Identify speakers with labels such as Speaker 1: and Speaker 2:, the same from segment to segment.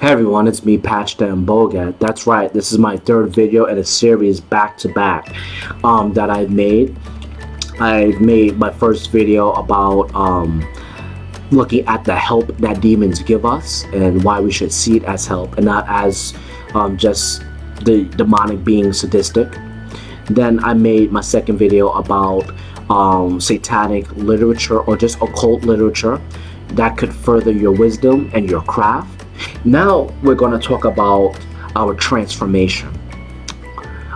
Speaker 1: Hey everyone, it's me, Patchta and Bogat. That's right, this is my third video in a series back to back that I've made. I've made my first video about looking at the help that demons give us and why we should see it as help and not as just the demonic being sadistic. Then I made my second video about satanic literature or just occult literature that could further your wisdom and your craft. Now we're going to talk about our transformation.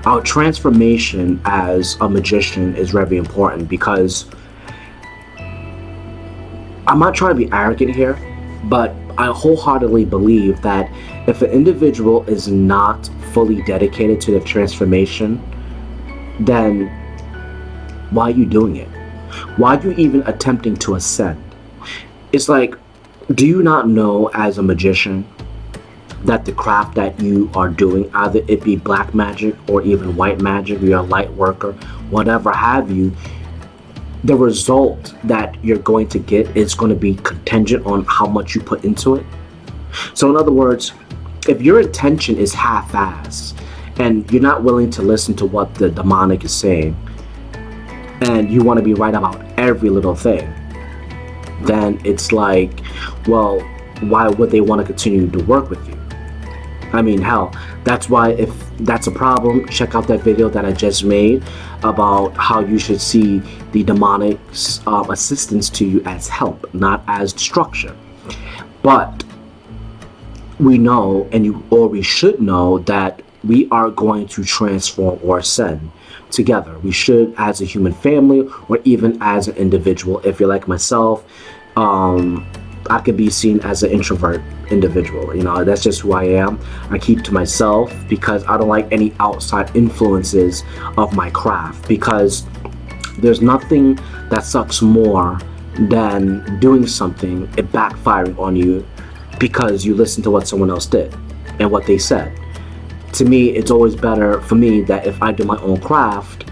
Speaker 1: Our transformation as a magician is very important because I'm not trying to be arrogant here, but I wholeheartedly believe that if an individual is not fully dedicated to their transformation, then why are you doing it? Why are you even attempting to ascend? It's like, do you not know as a magician that the craft that you are doing, either it be black magic or even white magic, you're a light worker, whatever have you, the result that you're going to get is going to be contingent on how much you put into it? So in other words, if your intention is half-assed and you're not willing to listen to what the demonic is saying and you want to be right about every little thing, then it's like, well, why would they want to continue to work with you? I mean, hell, that's why if that's a problem, check out that video that I just made about how you should see the demonic's assistance to you as help, not as destruction. But we know, or we should know, that we are going to transform or ascend together. We should, as a human family or even as an individual. If you're like myself, I could be seen as an introvert individual. You know, that's just who I am. I keep to myself because I don't like any outside influences of my craft, because there's nothing that sucks more than doing something, it backfiring on you because you listened to what someone else did and what they said. To me, it's always better for me that if I do my own craft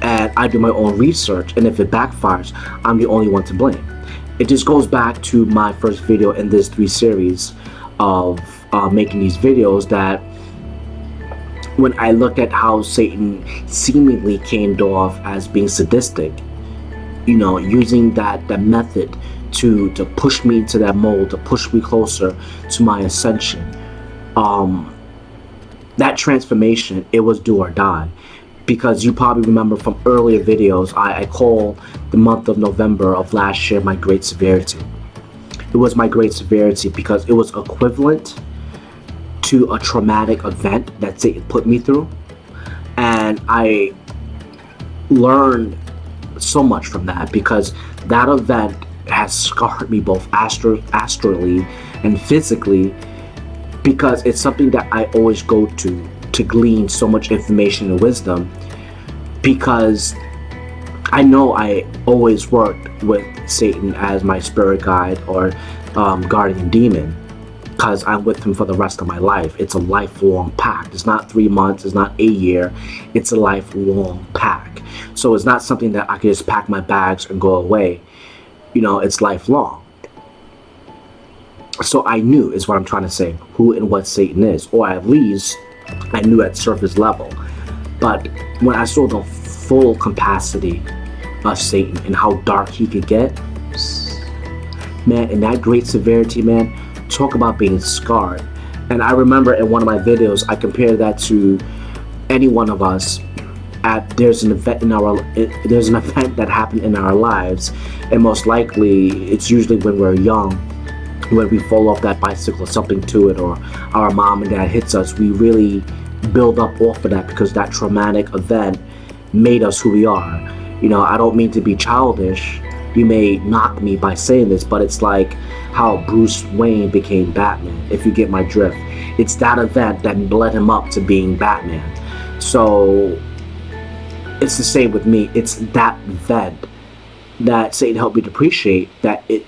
Speaker 1: and I do my own research, and if it backfires, I'm the only one to blame. It just goes back to my first video in this 3 series of making these videos, that when I looked at how Satan seemingly came off as being sadistic, you know, using that method to push me into that mold, to push me closer to my ascension, that transformation, it was do or die. Because you probably remember from earlier videos, I call the month of November of last year my Great Severity. It was my Great Severity because it was equivalent to a traumatic event that Satan put me through. And I learned so much from that, because that event has scarred me both astrally and physically, because it's something that I always go to glean so much information and wisdom, because I know I always worked with Satan as my spirit guide or guardian demon, because I'm with him for the rest of my life. It's a lifelong pact. It's not 3 months, it's not a year, it's a lifelong pact. So it's not something that I can just pack my bags and go away. You know, it's lifelong. So I knew, is what I'm trying to say, who and what Satan is, or at least I knew at surface level. But when I saw the full capacity of Satan and how dark he could get, man, in that Great Severity, man, talk about being scarred. And I remember in one of my videos, I compared that to any one of us. There's an event that happened in our lives, and most likely it's usually when we're young, when we fall off that bicycle or something to it, or our mom and dad hits us. We really build up off of that because that traumatic event made us who we are. You know, I don't mean to be childish. You may knock me by saying this, but it's like how Bruce Wayne became Batman, if you get my drift. It's that event that led him up to being Batman. So it's the same with me. It's that event that Satan helped me to appreciate, that it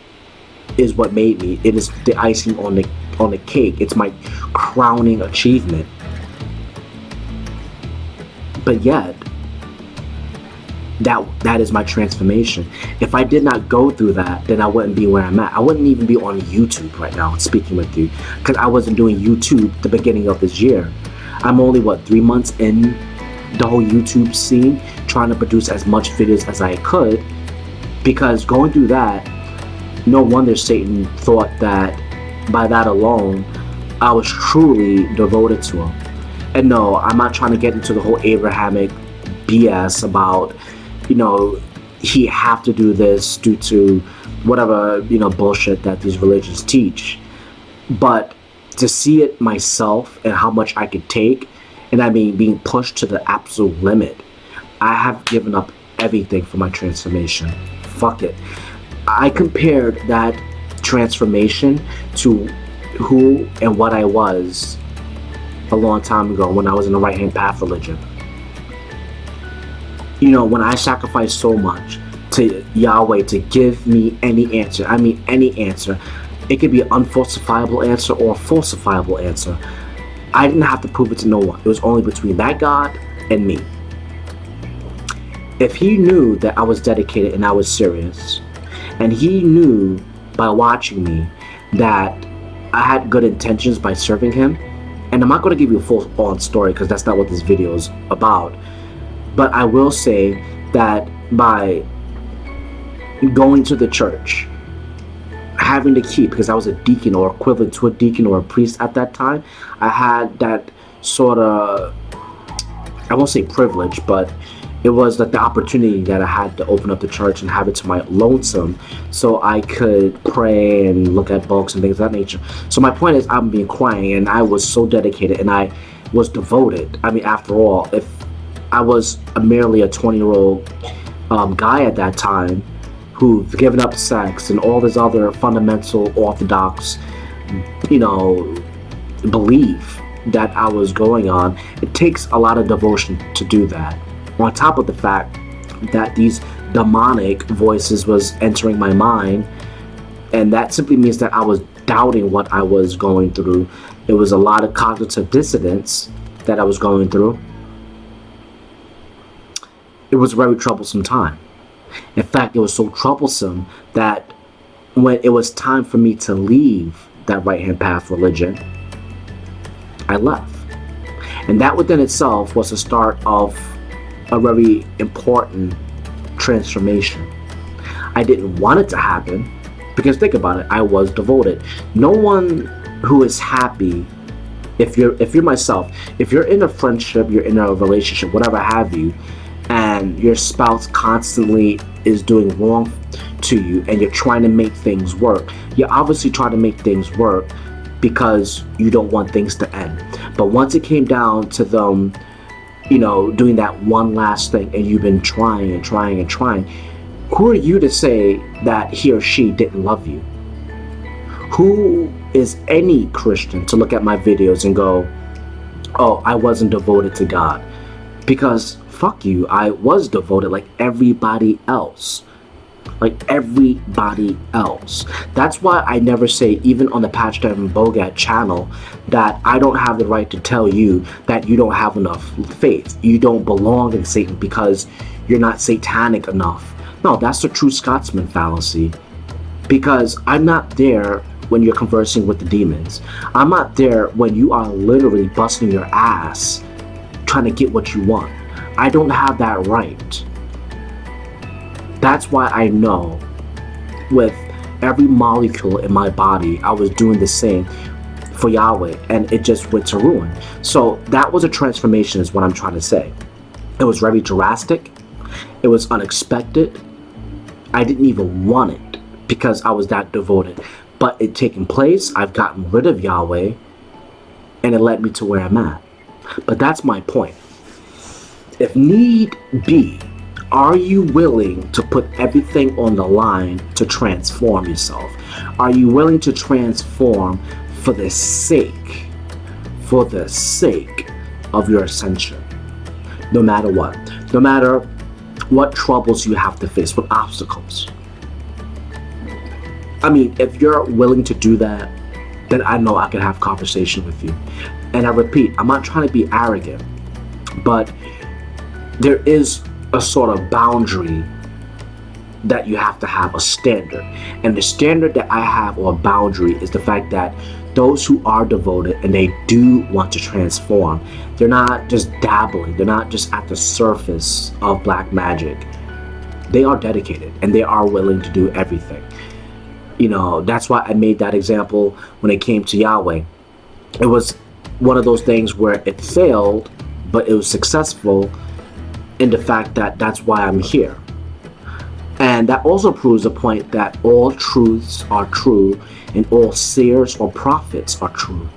Speaker 1: is what made me. It is the icing on the cake. It's my crowning achievement. But yet, That is my transformation. If I did not go through that, then I wouldn't be where I'm at. I wouldn't even be on YouTube right now speaking with you, because I wasn't doing YouTube the beginning of this year. I'm only 3 months in the whole YouTube scene, trying to produce as much videos as I could, because going through that, no wonder Satan thought that by that alone I was truly devoted to him. And no, I'm not trying to get into the whole Abrahamic BS about, he have to do this due to whatever, bullshit that these religions teach. But to see it myself and how much I could take, and I mean being pushed to the absolute limit, I have given up everything for my transformation. Fuck it. I compared that transformation to who and what I was a long time ago when I was in the right hand path religion. When I sacrificed so much to Yahweh to give me any answer, I mean any answer, it could be an unfalsifiable answer or a falsifiable answer. I didn't have to prove it to no one. It was only between that God and me. If he knew that I was dedicated and I was serious, and he knew by watching me that I had good intentions by serving him, and I'm not going to give you a full-on story because that's not what this video is about, but I will say that by going to the church, having to keep, because I was a deacon or equivalent to a deacon or a priest at that time, I had that sort of, I won't say privilege, but it was like the opportunity that I had to open up the church and have it to my lonesome so I could pray and look at books and things of that nature. So my point is, I'm being crying, and I was so dedicated and I was devoted. I mean, after all, if I was merely a 20-year-old guy at that time who've given up sex and all this other fundamental orthodox, belief that I was going on, it takes a lot of devotion to do that. On top of the fact that these demonic voices was entering my mind, and that simply means that I was doubting what I was going through. It was a lot of cognitive dissonance that I was going through. It was a very troublesome time. In fact, it was so troublesome that when it was time for me to leave that right-hand path religion, I left. And that within itself was the start of a very important transformation. I didn't want it to happen because think about it, I was devoted. No one who is happy, if you're myself, if you're in a friendship, you're in a relationship, whatever have you, and your spouse constantly is doing wrong to you and you're trying to make things work, you're obviously trying to make things work because you don't want things to end. But once it came down to them, doing that one last thing, and you've been trying and trying and trying, who are you to say that he or she didn't love you? Who is any Christian to look at my videos and go, oh, I wasn't devoted to God? Because fuck you, I was devoted like everybody else. Like everybody else. That's why I never say, even on the Patch Devin Bogat channel, that I don't have the right to tell you that you don't have enough faith. You don't belong in Satan because you're not satanic enough. No, that's the true Scotsman fallacy. Because I'm not there when you're conversing with the demons. I'm not there when you are literally busting your ass trying to get what you want. I don't have that right. That's why I know with every molecule in my body, I was doing the same for Yahweh, and it just went to ruin. So that was a transformation is what I'm trying to say. It was very drastic. It was unexpected. I didn't even want it because I was that devoted. But it taking place, I've gotten rid of Yahweh, and it led me to where I'm at. But that's my point. If need be, are you willing to put everything on the line to transform yourself? Are you willing to transform for the sake of your ascension? No matter what. No matter what troubles you have to face, what obstacles. I mean, if you're willing to do that, then I know I can have conversation with you. And I repeat, I'm not trying to be arrogant, but there is a sort of boundary that you have to have, a standard. And the standard that I have, or a boundary, is the fact that those who are devoted and they do want to transform, they're not just dabbling, they're not just at the surface of black magic. They are dedicated and they are willing to do everything. That's why I made that example when it came to Yahweh. It was one of those things where it failed, but it was successful in the fact that that's why I'm here. And that also proves the point that all truths are true and all seers or prophets are true.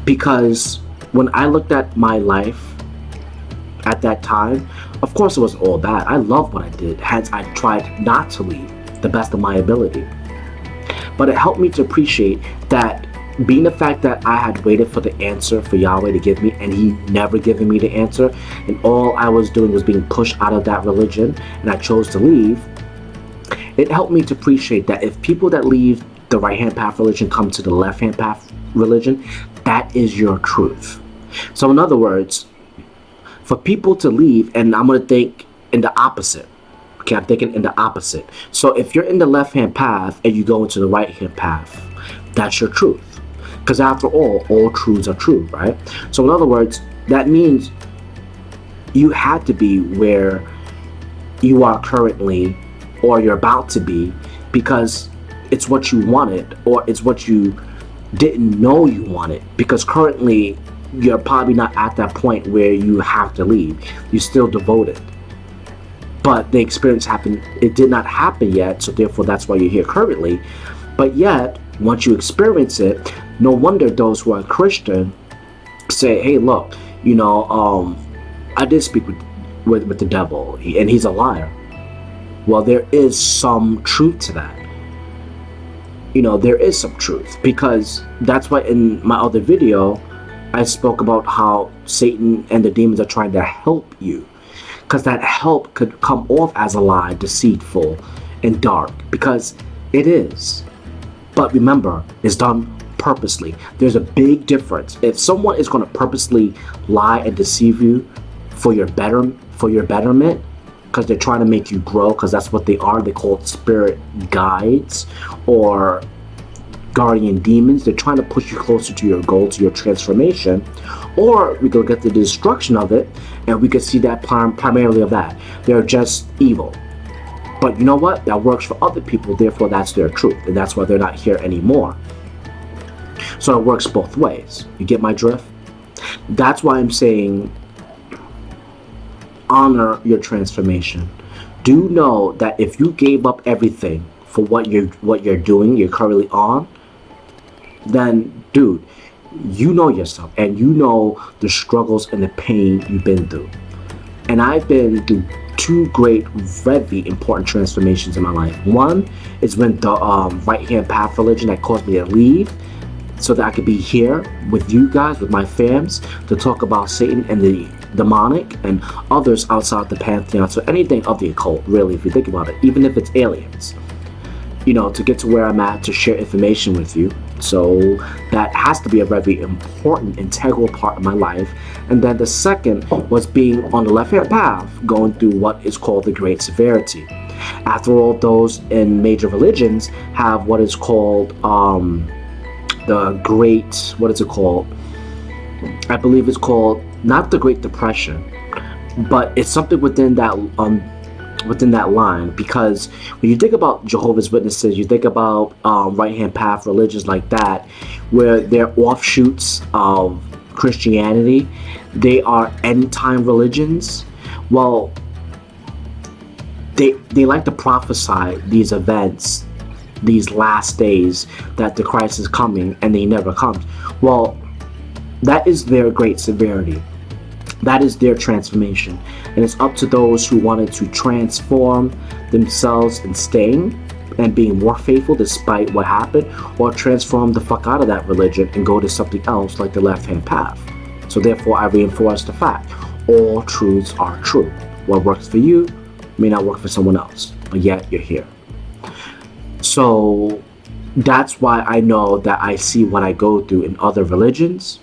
Speaker 1: Because when I looked at my life at that time, of course it was all bad. I loved what I did, hence I tried not to leave the best of my ability. But it helped me to appreciate that, being the fact that I had waited for the answer for Yahweh to give me, and he never given me the answer, and all I was doing was being pushed out of that religion, and I chose to leave. It helped me to appreciate that if people that leave the right-hand path religion come to the left-hand path religion, that is your truth. So in other words, for people to leave, and I'm going to think in the opposite. Okay, I'm thinking in the opposite. So if you're in the left-hand path and you go into the right-hand path, that's your truth. Because after all truths are true, right? So in other words, that means you had to be where you are currently, or you're about to be, because it's what you wanted, or it's what you didn't know you wanted. Because currently you're probably not at that point where you have to leave. You're still devoted, but the experience happened, it did not happen yet, so therefore that's why you're here currently. But yet once you experience it, no wonder those who are Christian say, hey, look, I did speak with the devil and he's a liar. Well, there is some truth to that. There is some truth, because that's why in my other video I spoke about how Satan and the demons are trying to help you, because that help could come off as a lie, deceitful and dark, because it is. But remember, it's done purposely. There's a big difference. If someone is going to purposely lie and deceive you for your betterment, because they're trying to make you grow, because that's what they are. They're called spirit guides or guardian demons. They're trying to push you closer to your goal, to your transformation. Or we could get the destruction of it, and we could see that primarily of that. They're just evil. But you know what? That works for other people, therefore that's their truth, and that's why they're not here anymore. So it works both ways. You get my drift? That's why I'm saying honor your transformation. Do know that if you gave up everything for what you're doing, you're currently on, then dude, you know yourself and you know the struggles and the pain you've been through. And I've been through two great, very important transformations in my life. One is when the right-hand path religion that caused me to leave, so that I could be here with you guys, with my fams, to talk about Satan and the demonic and others outside the pantheon. So anything of the occult, really, if you think about it, even if it's aliens, to get to where I'm at, to share information with you. So that has to be a very important, integral part of my life. And then the second was being on the left-hand path, going through what is called the Great Severity. After all, those in major religions have what is called the Great, what is it called? I believe it's called, not the Great Depression, but it's something within that line, because when you think about Jehovah's Witnesses, you think about right-hand path religions like that, where they're offshoots of Christianity, they are end-time religions. Well, they like to prophesy these events, these last days, that the Christ is coming, and he never comes. Well, that is their great severity. That is their transformation. And it's up to those who wanted to transform themselves and staying and being more faithful despite what happened, or transform the fuck out of that religion and go to something else like the left-hand path. So therefore, I reinforce the fact, all truths are true. What works for you may not work for someone else, but yet you're here. So that's why I know that I see what I go through in other religions,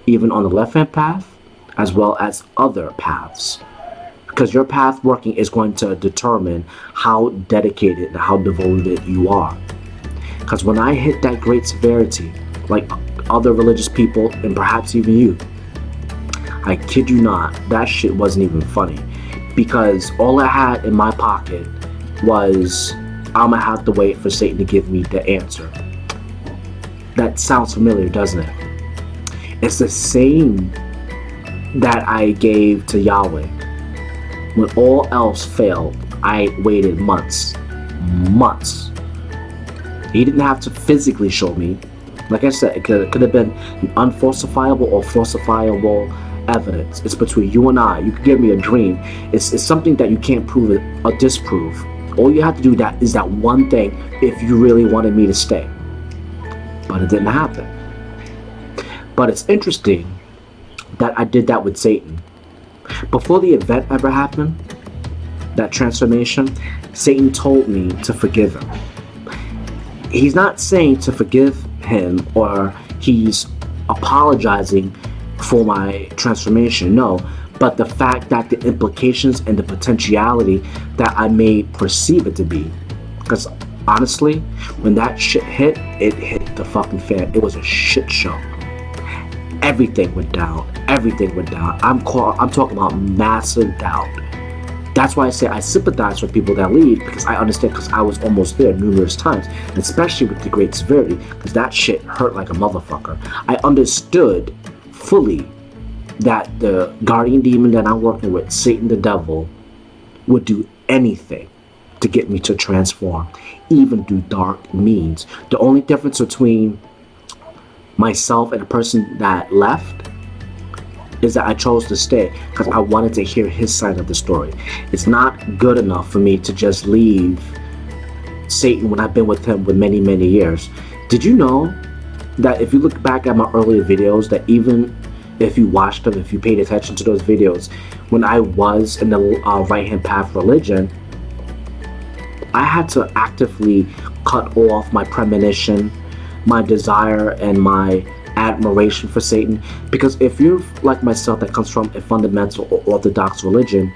Speaker 1: even on the left-hand path, as well as other paths. because your path working is going to determine how dedicated and how devoted you are. Because when I hit that great severity, like other religious people and perhaps even you, I kid you not, that shit wasn't even funny. Because all I had in my pocket was, I'm gonna have to wait for Satan to give me the answer. That sounds familiar, doesn't it? It's the same that I gave to Yahweh. When all else failed, I waited months. He didn't have to physically show me. Like I said, it could have been an unfalsifiable or falsifiable evidence. It's between you and I. You could give me a dream. It's something that you can't prove or disprove. All you have to do is that one thing if you really wanted me to stay. But it didn't happen. But it's interesting that I did that with Satan. Before the event ever happened, that transformation, Satan told me to forgive him. He's not saying to forgive him or he's apologizing for my transformation, no, but the fact that the implications and the potentiality that I may perceive it to be. Because honestly, when that shit hit, it hit the fucking fan. It was a shit show. Everything went down. I'm talking about massive doubt. That's why I say I sympathize with people that leave, because I understand, because I was almost there numerous times, and especially with the great severity, because that shit hurt like a motherfucker. I understood fully that the guardian demon that I'm working with, Satan the devil, would do anything to get me to transform, even through dark means. The only difference between myself and the person that left is that I chose to stay because I wanted to hear his side of the story. It's not good enough for me to just leave Satan when I've been with him for many, many years. Did you know that if you look back at my earlier videos, that even if you watched them, if you paid attention to those videos, when I was in the right-hand path religion, I had to actively cut off my premonition, my desire, and my admiration for Satan. Because if you're like myself, that comes from a fundamental or orthodox religion,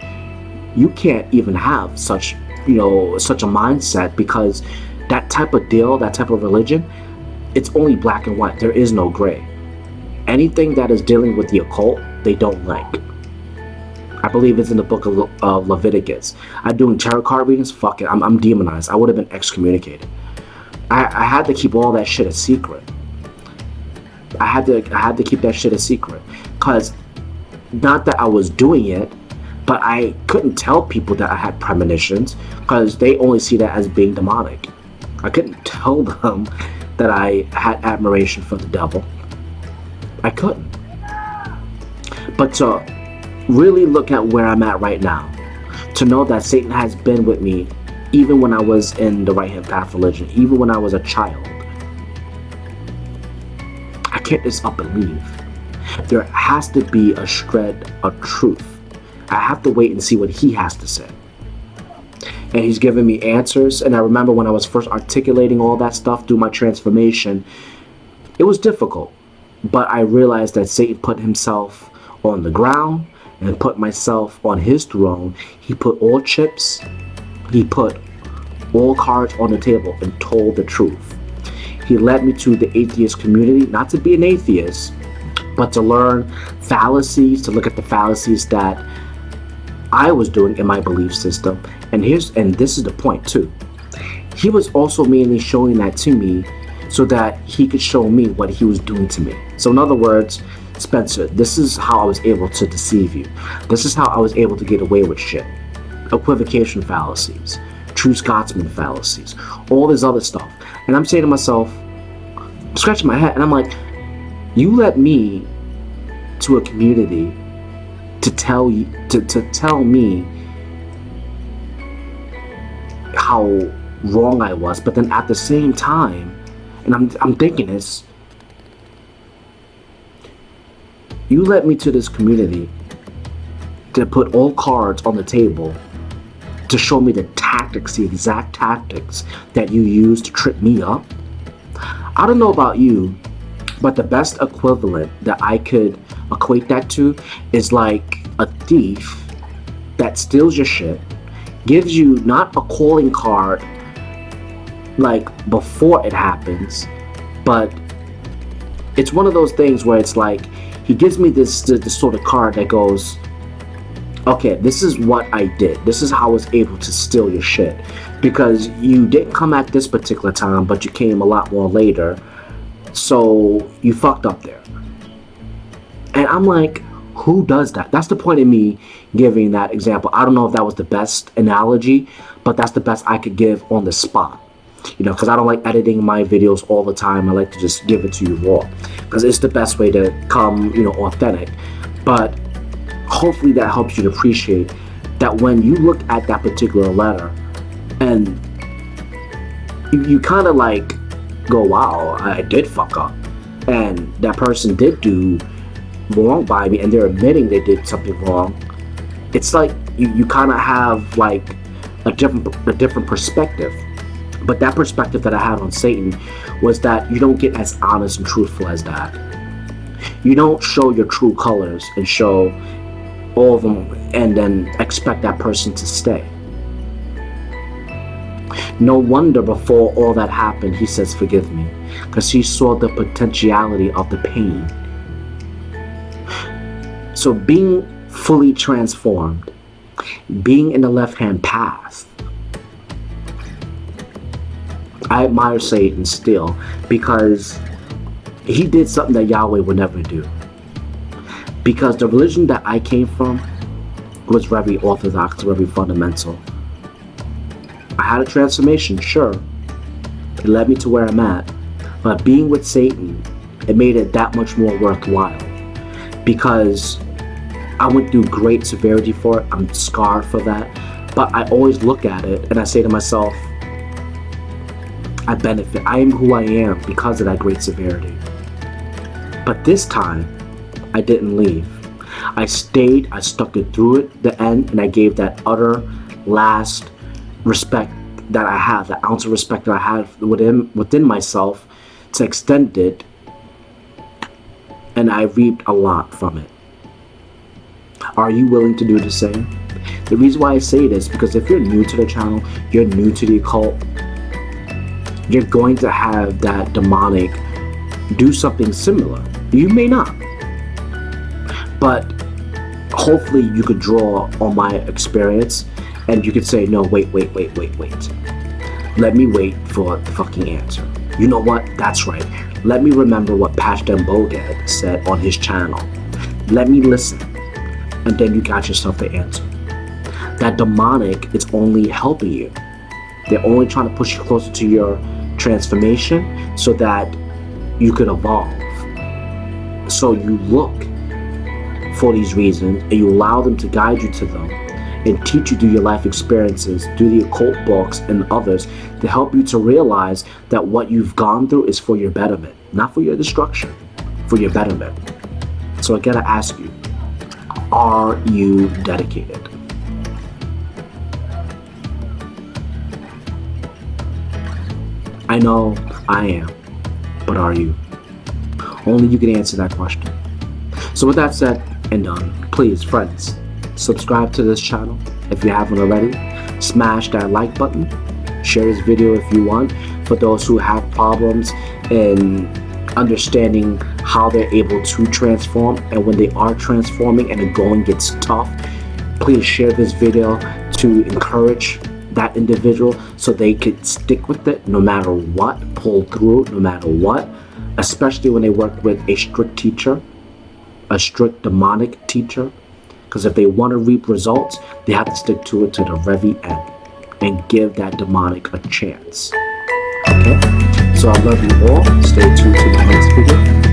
Speaker 1: you can't even have such a mindset, because that type of deal, that type of religion, it's only black and white. There is no gray. Anything that is dealing with the occult, they don't like. I believe it's in the book of Leviticus. I'm doing tarot card readings. Fuck it, I'm demonized. I would have been excommunicated. I had to keep all that shit a secret. I had to keep that shit a secret, because not that I was doing it, but I couldn't tell people that I had premonitions, because they only see that as being demonic. I couldn't tell them that I had admiration for the devil. I couldn't. But to really look at where I'm at right now, to know that Satan has been with me even when I was in the right-hand path religion, even when I was a child, I can't just up and leave. There has to be a shred of truth. I have to wait and see what he has to say. And he's giving me answers. And I remember when I was first articulating all that stuff through my transformation, it was difficult. But I realized that Satan put himself on the ground and put myself on his throne. He put all chips, he put all cards on the table and told the truth. He led me to the atheist community, not to be an atheist, but to learn fallacies, to look at the fallacies that I was doing in my belief system. And this is the point too. He was also mainly showing that to me so that he could show me what he was doing to me. So in other words, Spencer, this is how I was able to deceive you. This is how I was able to get away with shit. Equivocation fallacies, true Scotsman fallacies, all this other stuff. And I'm saying to myself, I'm scratching my head, and I'm like, you led me to a community to tell you, to tell me how wrong I was, but then at the same time, and I'm thinking this, you led me to this community to put all cards on the table to show me the tactics, the exact tactics that you used to trip me up. I don't know about you, but the best equivalent that I could equate that to is like a thief that steals your shit, gives you not a calling card like before it happens, but it's one of those things where it's like he gives me this sort of card that goes, okay, this is what I did. This is how I was able to steal your shit. Because you didn't come at this particular time, but you came a lot more later. So you fucked up there. And I'm like, who does that? That's the point of me giving that example. I don't know if that was the best analogy, but that's the best I could give on the spot. You know, because I don't like editing my videos all the time. I like to just give it to you raw, because it's the best way to come, you know, authentic. But hopefully that helps you to appreciate that when you look at that particular letter and you kind of like go, wow, I did fuck up, and that person did do wrong by me, and they're admitting they did something wrong. It's like you kind of have like a different perspective. But that perspective that I had on Satan was that you don't get as honest and truthful as that. You don't show your true colors and show all of them and then expect that person to stay. No wonder before all that happened, he says, forgive me, because he saw the potentiality of the pain. So being fully transformed, being in the left-hand path, I admire Satan still, because he did something that Yahweh would never do. Because the religion that I came from was very orthodox, very fundamental. I had a transformation, sure. It led me to where I'm at. But being with Satan, it made it that much more worthwhile. Because I went through great severity for it. I'm scarred for that. But I always look at it and I say to myself, I benefit. I am who I am because of that great severity. But this time, I didn't leave. I stayed, I stuck it through it, the end, and I gave that utter last respect that I have, that ounce of respect that I had within myself, to extend it, and I reaped a lot from it. Are you willing to do the same? The reason why I say this, because if you're new to the channel, you're new to the occult, you're going to have that demonic do something similar. You may not. But hopefully you could draw on my experience and you could say, no, wait. Let me wait for the fucking answer. You know what? That's right. Let me remember what Pastor Bogad said on his channel. Let me listen. And then you got yourself the answer. That demonic is only helping you. They're only trying to push you closer to your transformation so that you could evolve. So you look for these reasons and you allow them to guide you to them and teach you through your life experiences, through the occult books and others, to help you to realize that what you've gone through is for your betterment, not for your destruction, for your betterment. So I gotta ask you, are you dedicated? I know I am, but are you? Only you can answer that question. So with that said and done, please, friends, subscribe to this channel if you haven't already. Smash that like button. Share this video if you want. For those who have problems in understanding how they're able to transform, and when they are transforming and the going gets tough, please share this video to encourage that individual so they could stick with it no matter what, pull through no matter what, especially when they work with a strict teacher, a strict demonic teacher, because if they want to reap results, they have to stick to it to the very end and give that demonic a chance. Okay? So I love you all. Stay tuned to the next video.